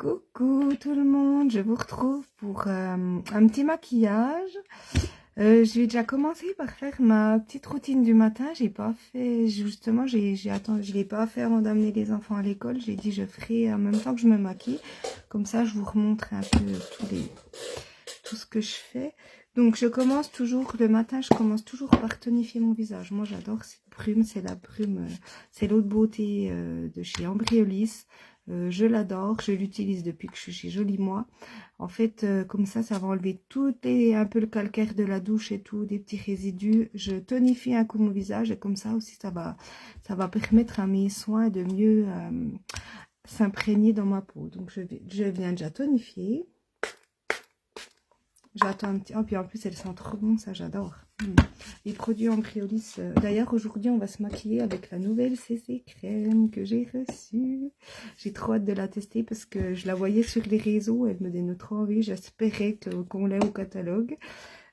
Coucou tout le monde, je vous retrouve pour un petit maquillage. Je vais déjà commencer par faire ma petite routine du matin. J'ai pas fait, justement, je l'ai pas fait avant d'amener les enfants à l'école. J'ai dit je ferai en même temps que je me maquille. Comme ça, je vous remontre un peu tout ce que je fais. Donc, je commence toujours, le matin, je commence toujours par tonifier mon visage. Moi, j'adore cette brume, c'est la brume, c'est l'eau de beauté de chez Embryolisse. Je l'adore, je l'utilise depuis que je suis chez Jolie Moi. En fait, comme ça va enlever tout et un peu le calcaire de la douche et tout, des petits résidus. Je tonifie un coup mon visage et comme ça aussi, ça va permettre à mes soins de mieux s'imprégner dans ma peau. Donc, je viens déjà tonifier. J'attends un petit... Oh, puis en plus, elles sentent trop bon, ça, j'adore. Les produits Embryolisse. D'ailleurs, aujourd'hui, on va se maquiller avec la nouvelle CC crème que j'ai reçue. J'ai trop hâte de la tester parce que je la voyais sur les réseaux. Elle me donnait trop envie. J'espérais qu'on l'ait au catalogue.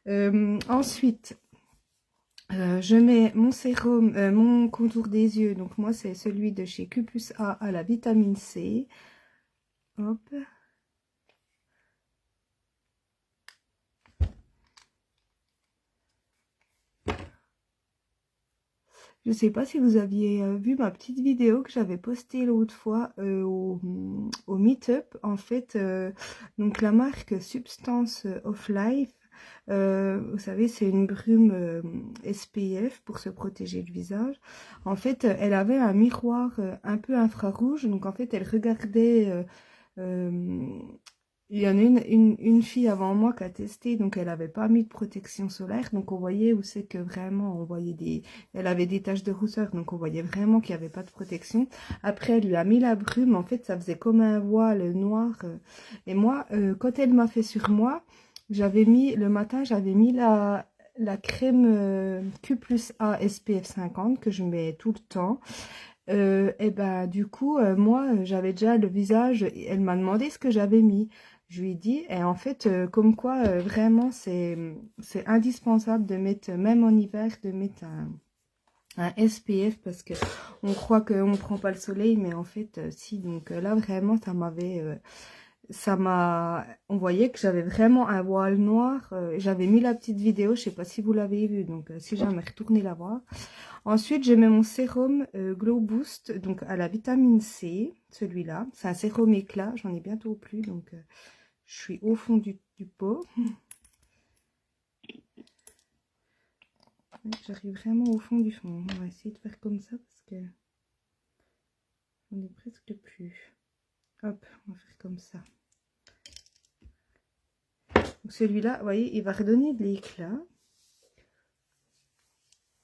Ensuite, je mets mon sérum, mon contour des yeux. Donc, moi, c'est celui de chez Q+A à la vitamine C. Hop. Je ne sais pas si vous aviez vu ma petite vidéo que j'avais postée l'autre fois au Meetup. En fait, donc la marque Substance of Life, vous savez, c'est une brume SPF pour se protéger le visage. En fait, elle avait un miroir un peu infrarouge. Donc, en fait, elle regardait... il y en a une fille avant moi qui a testé, donc elle n'avait pas mis de protection solaire, donc on voyait où c'est que vraiment, on voyait elle avait des taches de rousseur, donc on voyait vraiment qu'il n'y avait pas de protection. Après, elle lui a mis la brume, en fait, ça faisait comme un voile noir. Et moi, quand elle m'a fait sur moi, le matin, j'avais mis la crème Q+A SPF 50 que je mets tout le temps. Et ben du coup, moi, j'avais déjà le visage, elle m'a demandé ce que j'avais mis. Je lui ai dit, et en fait, comme quoi, vraiment, c'est indispensable de mettre, même en hiver, de mettre un SPF parce que on croit qu'on ne prend pas le soleil, mais en fait, si. Donc là, vraiment, on voyait que j'avais vraiment un voile noir. J'avais mis la petite vidéo, je sais pas si vous l'avez vue, donc si jamais retournez la voir. Ensuite, je mets mon sérum Glow Boost, donc à la vitamine C, celui-là. C'est un sérum éclat, j'en ai bientôt plus, donc je suis au fond du pot. J'arrive vraiment au fond du fond. On va essayer de faire comme ça parce que j'en ai presque plus. Hop, on va faire comme ça. Donc celui-là, vous voyez, il va redonner de l'éclat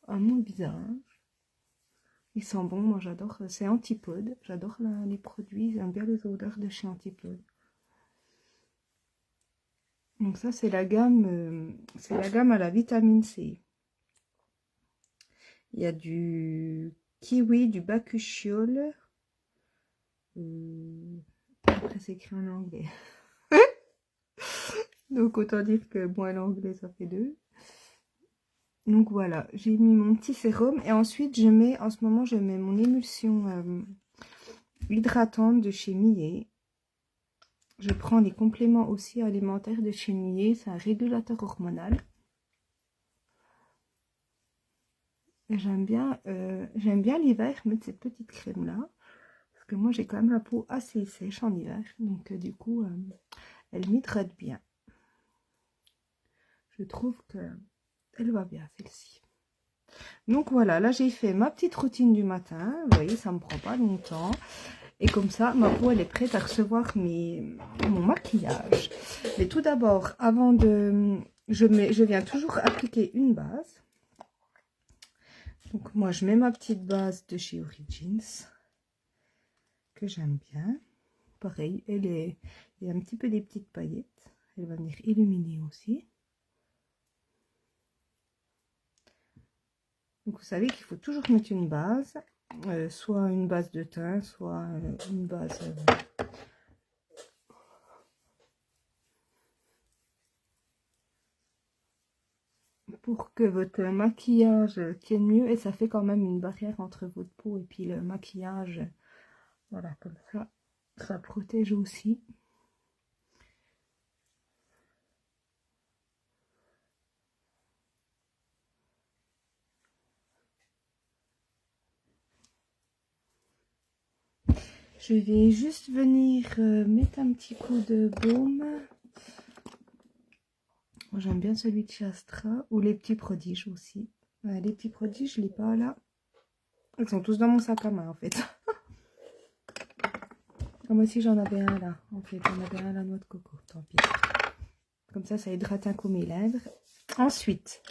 à mon visage. Il sent bon, moi j'adore, c'est Antipode. J'adore les produits, j'aime bien les odeurs de chez Antipode. Donc ça c'est la gamme à la vitamine C. Il y a du kiwi, du bakuchiol. Après c'est écrit en anglais. Donc autant dire que moi l'anglais ça fait deux. Donc voilà, j'ai mis mon petit sérum et ensuite en ce moment je mets mon émulsion hydratante de chez Millet. Je prends les compléments aussi alimentaires de chez Millet, c'est un régulateur hormonal. J'aime bien l'hiver mettre cette petite crème là, parce que moi j'ai quand même la peau assez sèche en hiver, donc du coup elle m'hydrate bien. Je trouve que elle va bien celle-ci. Donc voilà, là j'ai fait ma petite routine du matin, vous voyez ça me prend pas longtemps. Et comme ça, ma peau, elle est prête à recevoir mon maquillage. Mais tout d'abord, avant de... Je viens toujours appliquer une base. Donc moi, je mets ma petite base de chez Origins, que j'aime bien. Pareil, il y a un petit peu des petites paillettes. Elle va venir illuminer aussi. Donc vous savez qu'il faut toujours mettre une base. Soit une base de teint, soit une base... pour que votre maquillage tienne mieux, et ça fait quand même une barrière entre votre peau et puis le maquillage. Voilà, comme ça, Ça protège aussi. Je vais juste venir mettre un petit coup de baume. Moi, j'aime bien celui de chez Astra ou les petits prodiges aussi. Ouais, les petits prodiges, je ne l'ai pas là. Ils sont tous dans mon sac à main en fait. Moi aussi j'en avais un là. En fait, j'en avais un à la noix de coco. Tant pis. Comme ça hydrate un coup mes lèvres. Ensuite,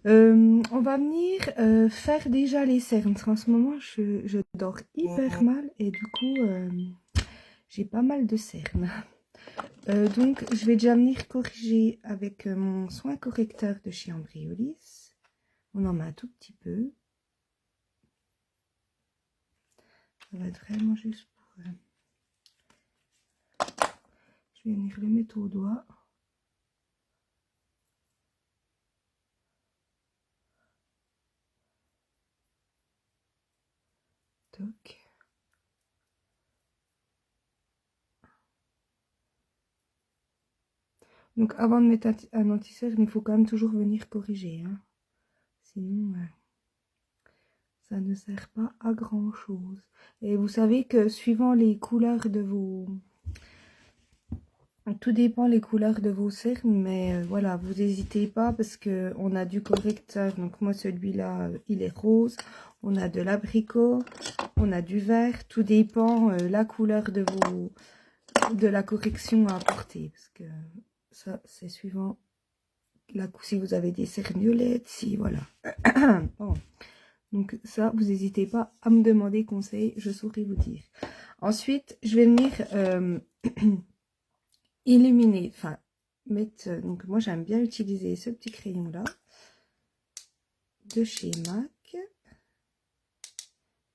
on va venir faire déjà les cernes. Parce qu'en ce moment, je dors hyper mal et du coup, j'ai pas mal de cernes. Donc, je vais déjà venir corriger avec mon soin correcteur de chez Ambriolis. On en met un tout petit peu. Ça va être vraiment juste pour... Je vais venir le mettre au doigt. Toc. Donc, avant de mettre un anti-cerne, il faut quand même toujours venir corriger. Hein. Sinon... ça ne sert pas à grand chose. Et vous savez que suivant les couleurs de vos... Tout dépend les couleurs de vos cernes, mais voilà, vous n'hésitez pas parce que on a du correcteur. Donc moi celui-là, il est rose. On a de l'abricot, on a du vert. Tout dépend la couleur de la correction à apporter. Parce que ça, c'est suivant si vous avez des cernes violettes, si voilà. Bon. Donc ça, vous n'hésitez pas à me demander conseil, je saurai vous dire. Ensuite, je vais venir illuminer, enfin, mettre... donc moi, j'aime bien utiliser ce petit crayon-là, de chez MAC.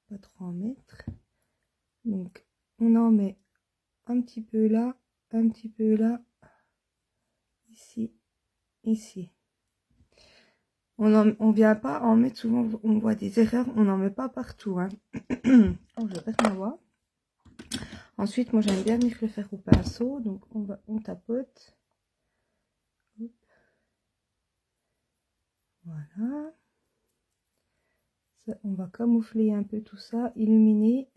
Pas trop en mettre. Donc, on en met un petit peu là, un petit peu là, ici, ici. On vient pas en mettre, souvent on voit des erreurs, on n'en met pas partout. Hein. Oh, je perds ma voix. Ensuite, moi j'aime bien venir le faire au pinceau, donc on tapote. Hop. Voilà. Ça, on va camoufler un peu tout ça, illuminer.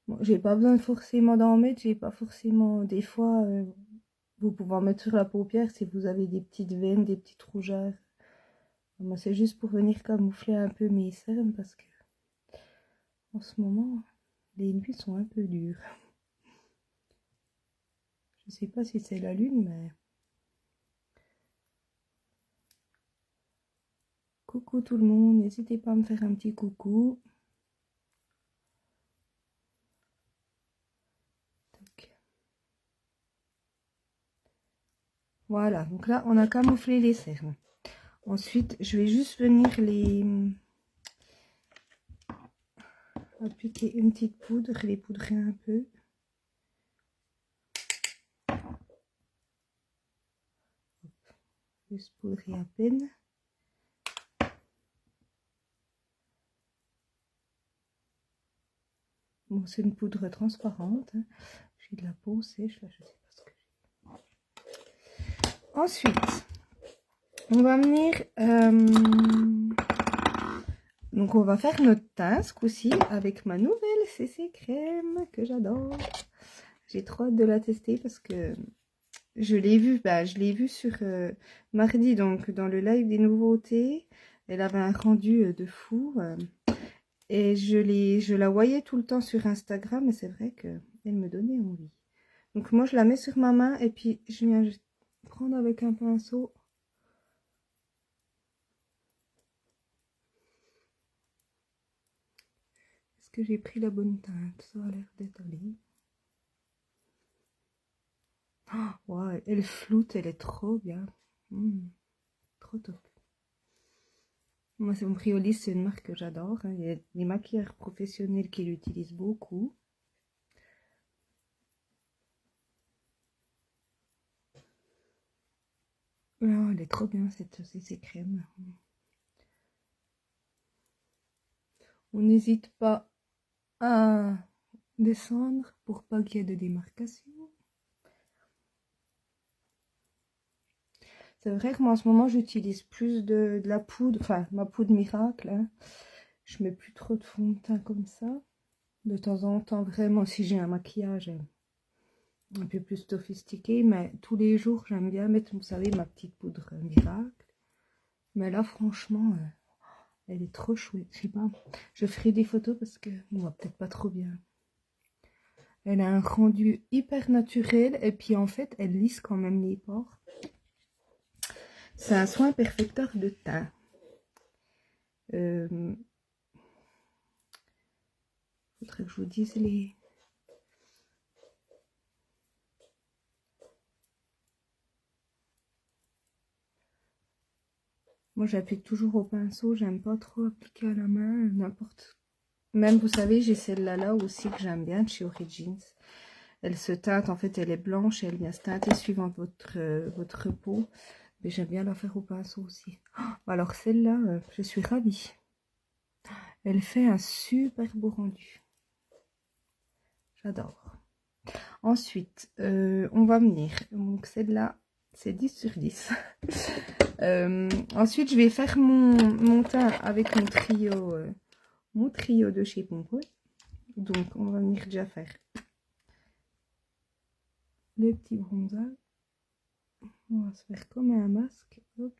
Bon, j'ai pas besoin forcément d'en mettre, j'ai pas forcément, des fois, vous pouvez en mettre sur la paupière si vous avez des petites veines, des petites rougeurs. Moi, c'est juste pour venir camoufler un peu mes cernes parce que en ce moment, les nuits sont un peu dures. Je sais pas si c'est la lune, mais... Coucou tout le monde, n'hésitez pas à me faire un petit coucou. Tac. Voilà, donc là, on a camouflé les cernes. Ensuite, je vais juste venir appliquer une petite poudre, les poudrer un peu. Juste poudrer à peine. Bon, c'est une poudre transparente. Hein. J'ai de la peau sèche, là, je sais pas ce que j'ai. Ensuite, on va venir... donc, on va faire notre teint, ce coup-ci, avec ma nouvelle CC crème, que j'adore. J'ai trop hâte de la tester parce que je l'ai vue, je l'ai vue sur mardi, donc dans le live des nouveautés. Elle avait un rendu de fou. Et je la voyais tout le temps sur Instagram, et c'est vrai qu'elle me donnait envie. Donc moi, je la mets sur ma main, et puis je viens prendre avec un pinceau. Est-ce que j'ai pris la bonne teinte? Ça a l'air d'être allé. Oh, wow, elle floute, elle est trop bien. Trop top. Moi, c'est Briolis, c'est une marque que j'adore. Hein. Il y a des maquilleurs professionnels qui l'utilisent beaucoup. Oh, elle est trop bien cette CC crème. On n'hésite pas à descendre pour pas qu'il y ait de démarcation. C'est vrai que moi en ce moment j'utilise plus de la poudre, enfin ma poudre miracle, hein. Je mets plus trop de fond de teint comme ça. De temps en temps, vraiment, si j'ai un maquillage un peu plus sophistiqué, mais tous les jours j'aime bien mettre, vous savez, ma petite poudre miracle. Mais là franchement, elle est trop chouette, je sais pas. Je ferai des photos parce que on voit peut-être pas trop bien. Elle a un rendu hyper naturel et puis en fait elle lisse quand même les pores. C'est un soin perfecteur de teint. Faudrait que je vous dise les... Moi j'applique toujours au pinceau, j'aime pas trop appliquer à la main, n'importe. Même vous savez, j'ai celle-là là aussi que j'aime bien de chez Origins. Elle se teinte, en fait elle est blanche et elle vient se teinter suivant votre peau. Mais j'aime bien la faire au pinceau aussi. Oh, alors celle-là, je suis ravie. Elle fait un super beau rendu. J'adore. Ensuite, on va venir. Donc celle-là, c'est 10 sur 10. Ensuite, je vais faire mon teint avec mon trio de chez Pompoy. Donc, on va venir déjà faire le petit bronzage. On va se faire comme un masque. Hop.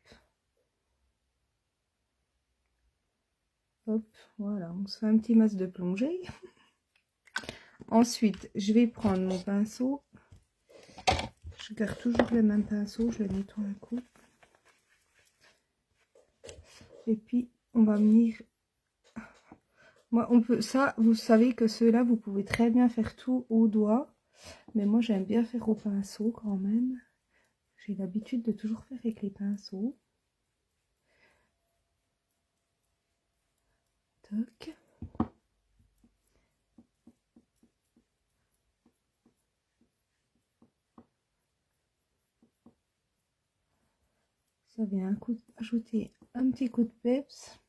Hop, voilà, on se fait un petit masque de plongée. Ensuite, je vais prendre mon pinceau. Je garde toujours le même pinceau, je le nettoie un coup. Et puis, on va venir... Moi, on peut... Ça, vous savez que ceux-là, vous pouvez très bien faire tout au doigt. Mais moi, j'aime bien faire au pinceau quand même. J'ai l'habitude de toujours faire avec les pinceaux. Toc. Ça vient ajouter un petit coup de peps.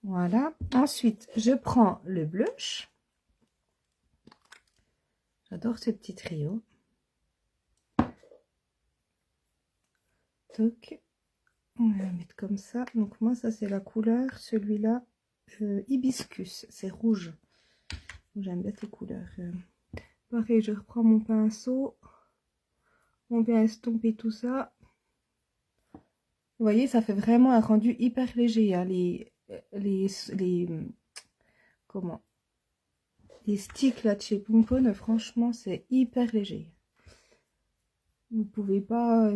Voilà. Ensuite, je prends le blush. J'adore ce petit trio. Toc. On va la mettre comme ça. Donc moi, ça c'est la couleur. Celui-là, hibiscus. C'est rouge. J'aime bien ces couleurs. Pareil, je reprends mon pinceau. On vient estomper tout ça. Vous voyez, ça fait vraiment un rendu hyper léger. Hein. Comment, les sticks là de chez Pompone, franchement, c'est hyper léger. Vous pouvez pas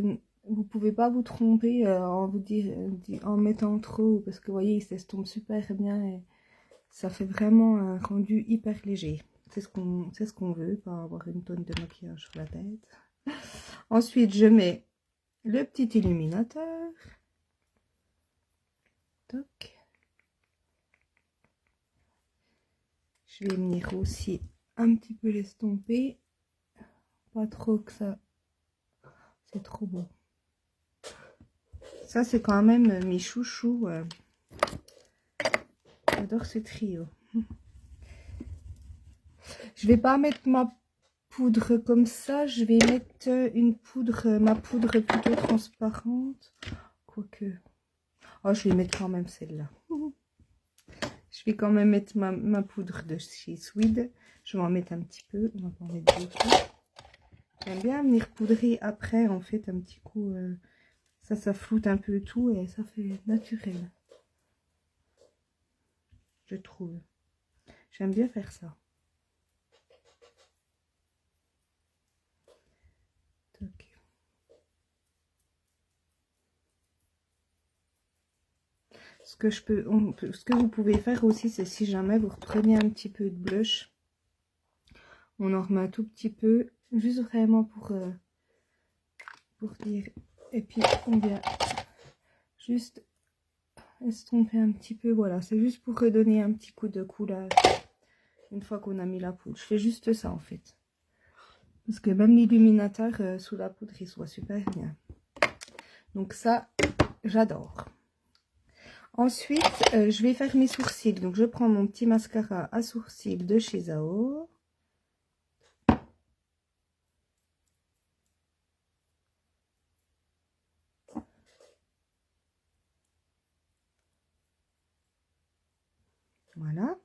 vous tromper en mettant trop, parce que vous voyez, il s'estompe super bien et ça fait vraiment un rendu hyper léger. C'est ce qu'on veut, pas avoir une tonne de maquillage sur la tête. Ensuite, je mets le petit illuminateur. Toc. Je vais venir aussi un petit peu l'estomper. Pas trop que ça. C'est trop beau. Ça, c'est quand même mes chouchous. J'adore ce trio. Je vais pas mettre ma poudre comme ça. Je vais mettre ma poudre plutôt transparente. Quoique. Oh, je vais mettre quand même celle-là. Je vais quand même mettre ma poudre de chez Swede. Je vais en mettre un petit peu. On va pas en mettre beaucoup. J'aime bien venir poudrer après, en fait, un petit coup. Ça floute un peu tout et ça fait naturel. Je trouve. J'aime bien faire ça. Toc. Ce que vous pouvez faire aussi, c'est si jamais vous reprenez un petit peu de blush, on en remet un tout petit peu, juste vraiment pour dire. Et puis on vient juste estomper un petit peu. Voilà, c'est juste pour redonner un petit coup de couleur une fois qu'on a mis la poudre. Je fais juste ça en fait. Parce que même l'illuminateur sous la poudre, il soit super bien. Donc ça, j'adore. Ensuite, je vais faire mes sourcils. Donc, je prends mon petit mascara à sourcils de chez Zao. Voilà.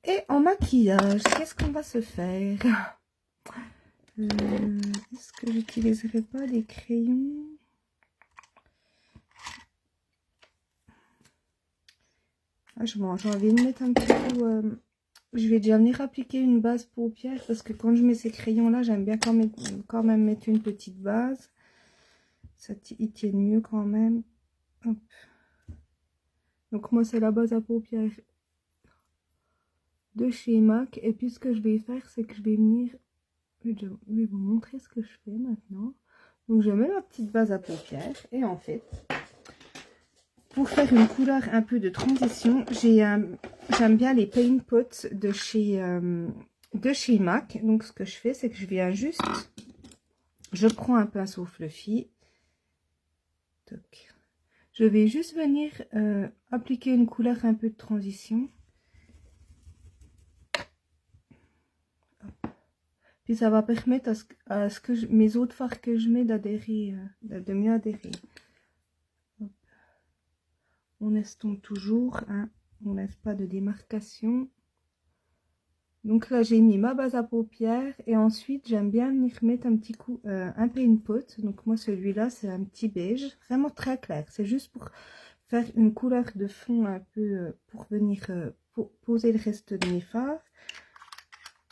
Et en maquillage, qu'est-ce qu'on va se faire? Est-ce que j'utiliserai pas des crayons? Ah, j'ai envie de mettre un petit coup... je vais déjà venir appliquer une base paupières parce que quand je mets ces crayons-là, j'aime bien quand même mettre une petite base. Ça, ils tiennent mieux quand même. Hop. Donc moi, c'est la base à paupières de chez MAC. Et puis ce que je vais faire, c'est que je vais venir... Je vais vous montrer ce que je fais maintenant. Donc je mets ma petite base à paupières. Et en fait, pour faire une couleur un peu de transition, j'aime bien les paint pots de chez MAC. Donc ce que je fais, c'est que je viens juste... Je prends un pinceau fluffy. Toc. Je vais juste venir appliquer une couleur un peu de transition. Puis ça va permettre à ce que mes autres fards que je mets d'adhérer, de mieux adhérer. Hop. On estompe toujours, hein. On ne laisse pas de démarcation. Donc là j'ai mis ma base à paupières et ensuite j'aime bien venir mettre un petit coup, un paint pot. Donc moi celui-là c'est un petit beige, vraiment très clair. C'est juste pour faire une couleur de fond un peu, pour venir poser le reste de mes fards.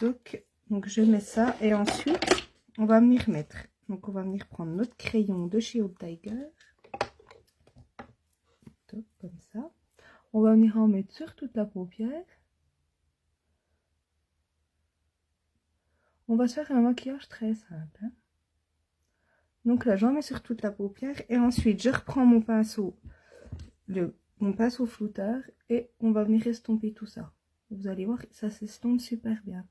Donc je mets ça et ensuite on va venir mettre, donc on va venir prendre notre crayon de chez Old Tiger, comme ça. On va venir en mettre sur toute la paupière. On va se faire un maquillage très simple, hein. Donc là j'en mets sur toute la paupière et ensuite je reprends mon pinceau, mon pinceau flouteur et on va venir estomper tout ça. Vous allez voir, ça s'estompe super bien.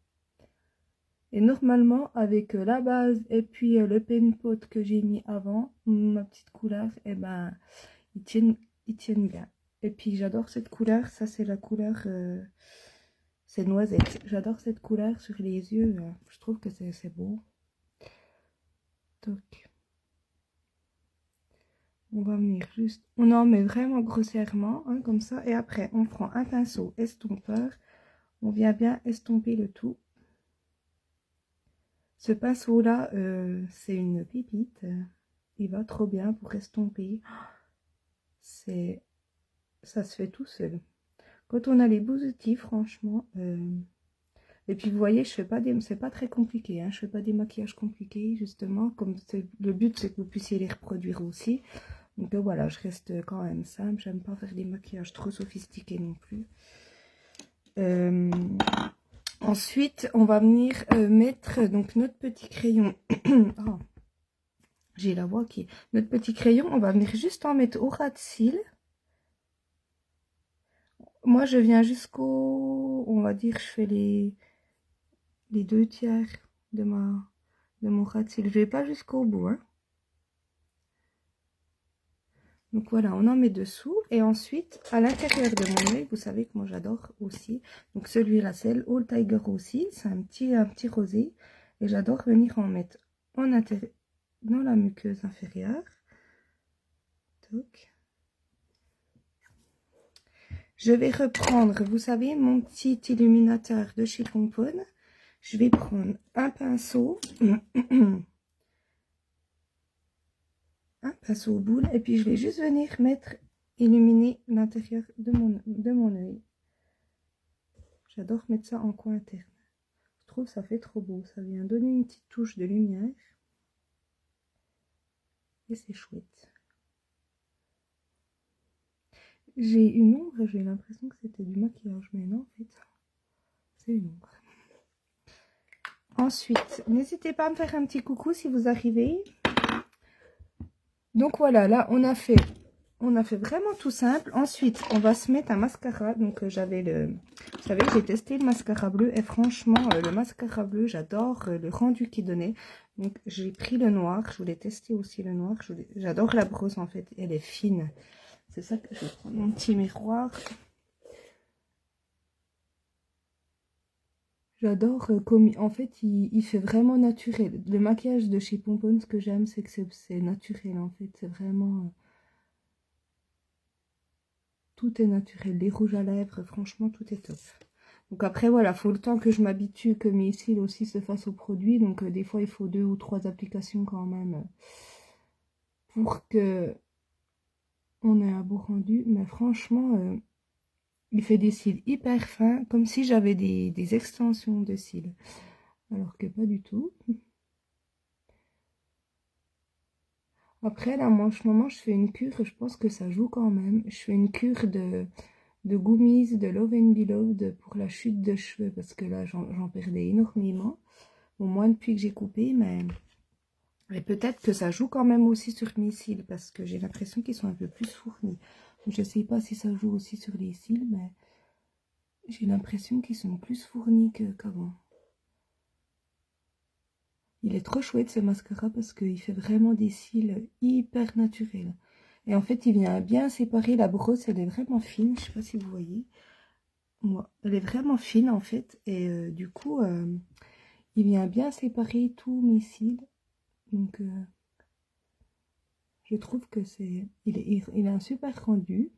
Et normalement, avec la base et puis le paint pot que j'ai mis avant, ma petite couleur, et ben, ils tiennent bien. Et puis j'adore cette couleur, ça c'est la couleur, c'est noisette. J'adore cette couleur sur les yeux, je trouve que c'est beau. Donc, on va venir juste, on en met vraiment grossièrement, hein, comme ça. Et après, on prend un pinceau estompeur, on vient bien estomper le tout. Ce pinceau-là, c'est une pépite. Il va trop bien pour estomper. Ça se fait tout seul. Quand on a les beaux outils, franchement. Et puis vous voyez, c'est pas très compliqué. Hein, je fais pas des maquillages compliqués, justement. Comme le but, c'est que vous puissiez les reproduire aussi. Donc voilà, je reste quand même simple. J'aime pas faire des maquillages trop sophistiqués non plus. Ensuite, on va venir mettre donc notre petit crayon. Oh, j'ai la voix qui... Notre petit crayon, on va venir juste en mettre au ras de cils. Moi, je viens jusqu'au... On va dire, je fais les 2/3 de mon ras de cils. Je vais pas jusqu'au bout, hein. Donc voilà, on en met dessous. Et ensuite, à l'intérieur de mon œil, vous savez que moi j'adore aussi. Donc celui-là, c'est le Old Tiger aussi. C'est un petit rosé. Et j'adore venir en mettre en intérieur, dans la muqueuse inférieure. Donc. Je vais reprendre, vous savez, mon petit illuminateur de chez Pomponne. Je vais prendre un pinceau. Un pinceau boule et puis je vais juste venir illuminer l'intérieur de mon œil. J'adore mettre ça en coin interne. Je trouve que ça fait trop beau, ça vient donner une petite touche de lumière et c'est chouette. J'ai une ombre, j'ai l'impression que c'était du maquillage, mais non, en fait c'est une ombre. Ensuite, n'hésitez pas à me faire un petit coucou si vous arrivez. Donc voilà, là on a fait vraiment tout simple. Ensuite, on va se mettre un mascara. Donc j'avais vous savez, j'ai testé le mascara bleu et franchement, le mascara bleu, j'adore le rendu qu'il donnait. Donc j'ai pris le noir. Je voulais tester aussi le noir. J'adore la brosse en fait, elle est fine. C'est ça que je vais prendre mon petit miroir. J'adore comme en fait il fait vraiment naturel. Le maquillage de chez Pompon, ce que j'aime, c'est que c'est naturel en fait. C'est vraiment tout est naturel. Les rouges à lèvres, franchement, tout est top. Donc après voilà, faut le temps que je m'habitue, que mes cils aussi se fassent au produit. Donc des fois il faut 2 ou 3 applications quand même pour que on ait un beau rendu. Mais franchement, il fait des cils hyper fins, comme si j'avais des extensions de cils. Alors que pas du tout. Après, là, moi, en ce moment, je fais une cure, je pense que ça joue quand même. Je fais une cure de gummies, de Love and Beloved pour la chute de cheveux, parce que là, j'en perdais énormément. Bon, moins depuis que j'ai coupé, mais peut-être que ça joue quand même aussi sur mes cils, parce que j'ai l'impression qu'ils sont un peu plus fournis. Je ne sais pas si ça joue aussi sur les cils, mais j'ai l'impression qu'ils sont plus fournis qu'avant. Il est trop chouette ce mascara parce qu'il fait vraiment des cils hyper naturels. Et en fait, il vient bien séparer la brosse, elle est vraiment fine, je sais pas si vous voyez. Moi, elle est vraiment fine en fait. Et du coup, il vient bien séparer tous mes cils. Donc, je trouve que il a un super rendu.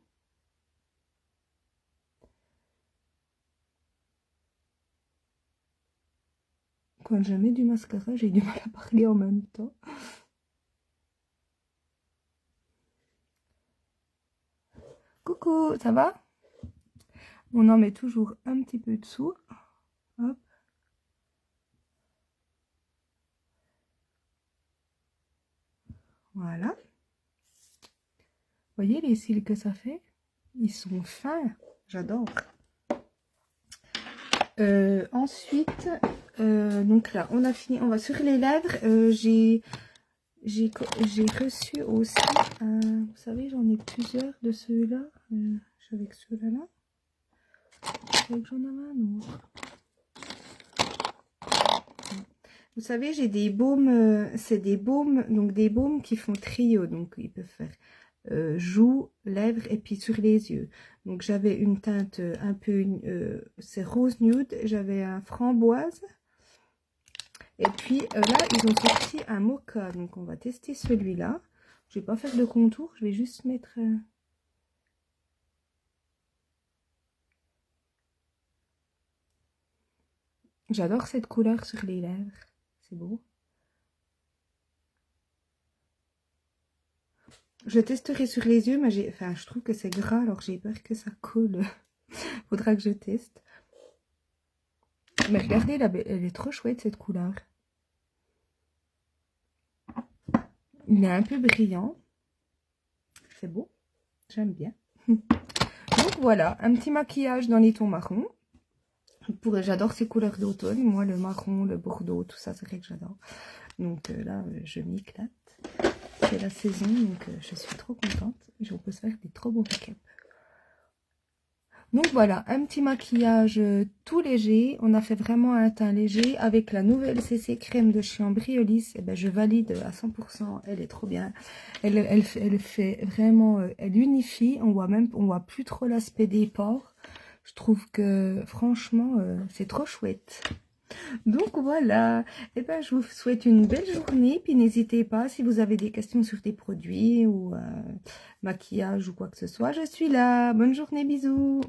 Quand je mets du mascara, j'ai du mal à parler en même temps. Coucou, ça va? On en met toujours un petit peu dessous. Hop. Voilà. Vous voyez les cils que ça fait? Ils sont fins. J'adore. Ensuite, donc là, on a fini. On va sur les lèvres. J'ai reçu aussi, vous savez, j'en ai plusieurs de ceux-là. Avec ceux-là. Et que j'en avais un autre. Vous savez, j'ai des baumes, c'est des baumes, donc des baumes qui font trio, donc ils peuvent faire joues, lèvres et puis sur les yeux. Donc j'avais une teinte un peu, c'est rose nude, j'avais un framboise. Et puis là, ils ont sorti un mocha, donc on va tester celui-là. Je vais pas faire de contour, je vais juste mettre... J'adore cette couleur sur les lèvres, c'est beau. Je testerai sur les yeux, mais je trouve que c'est gras, alors j'ai peur que ça colle. Faudra que je teste. Mais regardez, elle est trop chouette cette couleur. Il est un peu brillant. C'est beau. J'aime bien. Donc voilà, un petit maquillage dans les tons marrons. J'adore ces couleurs d'automne. Moi, le marron, le bordeaux, tout ça, c'est vrai que j'adore. Donc là, je m'éclate. C'est la saison, donc je suis trop contente. On peut se faire des trop beaux make-up. Donc voilà, un petit maquillage tout léger. On a fait vraiment un teint léger avec la nouvelle CC crème de chez Ambriolis. Et ben, je valide à 100%. Elle est trop bien. Elle fait vraiment, elle unifie. On voit plus trop l'aspect des pores. Je trouve que franchement, c'est trop chouette. Donc voilà, et ben, je vous souhaite une belle journée, puis n'hésitez pas si vous avez des questions sur des produits ou maquillage ou quoi que ce soit, je suis là. Bonne journée, bisous.